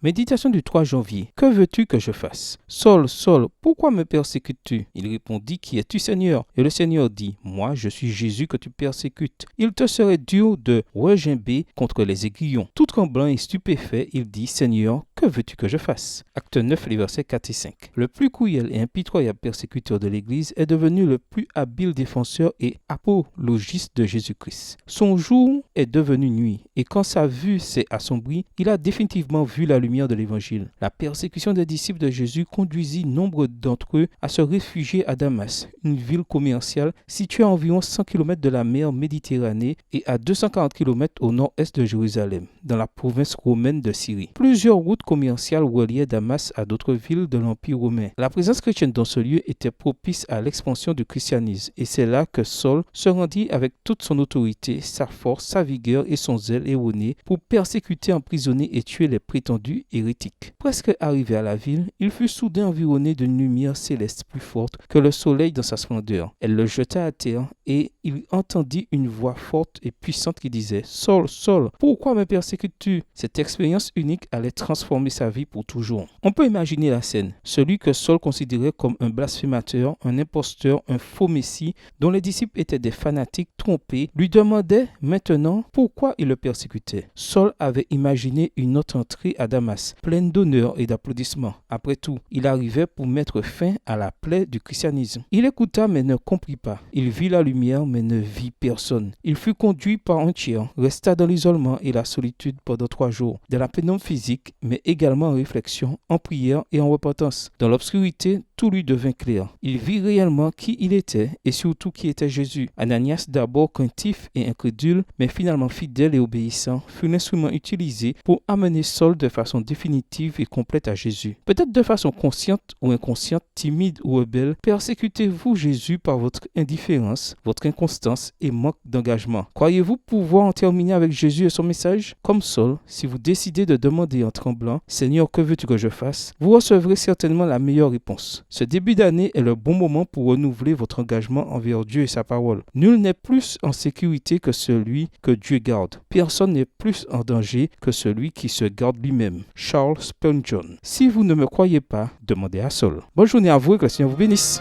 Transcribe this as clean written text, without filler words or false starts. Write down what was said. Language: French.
Méditation du 3 janvier. Que veux-tu que je fasse? Saul, Saul, pourquoi me persécutes-tu? Il répondit, qui es-tu, Seigneur? Et le Seigneur dit, moi, je suis Jésus que tu persécutes. Il te serait dur de regimber contre les aiguillons. Tout tremblant et stupéfait, il dit, Seigneur, que veux-tu que je fasse? Acte 9, les versets 4 et 5. Le plus cruel et impitoyable persécuteur de l'Église est devenu le plus habile défenseur et apologiste de Jésus-Christ. Son jour est devenu nuit, et quand sa vue s'est assombrie, il a définitivement vu la lumière de l'Évangile. La persécution des disciples de Jésus conduisit nombre d'entre eux à se réfugier à Damas, une ville commerciale située à environ 100 km de la mer Méditerranée et à 240 km au nord-est de Jérusalem, dans la province romaine de Syrie. Plusieurs routes commerciales reliaient Damas à d'autres villes de l'Empire romain. La présence chrétienne dans ce lieu était propice à l'expansion du christianisme, et c'est là que Saul se rendit avec toute son autorité, sa force, sa vigueur et son zèle erroné pour persécuter, emprisonner et tuer les prétendus hérétiques. Presque arrivé à la ville, il fut soudain environné d'une lumière céleste plus forte que le soleil dans sa splendeur. Elle le jeta à terre et il entendit une voix forte et puissante qui disait « Saul, Saul, pourquoi me persécutes-tu » Cette expérience unique allait transformer sa vie pour toujours. On peut imaginer la scène. Celui que Saul considérait comme un blasphémateur, un imposteur, un faux messie, dont les disciples étaient des fanatiques trompés, lui demandait maintenant pourquoi il le persécutait. Saul avait imaginé une autre entrée à Damas, pleine d'honneur et d'applaudissements. Après tout, il arrivait pour mettre fin à la plaie du christianisme. Il écouta mais ne comprit pas. Il vit la lumière mais ne vit personne. Il fut conduit par un tiers, resta dans l'isolement et la solitude pendant 3 jours, dans la pénombre physique mais également en réflexion, en prière et en repentance. Dans l'obscurité, tout lui devint clair. Il vit réellement qui il était et surtout qui était Jésus. Ananias, d'abord craintif et incrédule, mais finalement fidèle et obéissant, fut l'instrument utilisé pour amener Saul de façon définitive et complète à Jésus. Peut-être de façon consciente ou inconsciente, timide ou rebelle, persécutez-vous Jésus par votre indifférence, votre inconstance et manque d'engagement. Croyez-vous pouvoir en terminer avec Jésus et son message? Comme Saul, si vous décidez de demander en tremblant, Seigneur, que veux-tu que je fasse? Vous recevrez certainement la meilleure réponse. Ce début d'année est le bon moment pour renouveler votre engagement envers Dieu et sa parole. Nul n'est plus en sécurité que celui que Dieu garde. Personne n'est plus en danger que celui qui se garde lui-même. Charles Spurgeon. Si vous ne me croyez pas, demandez à Saul. Bonne journée à vous et que le Seigneur vous bénisse.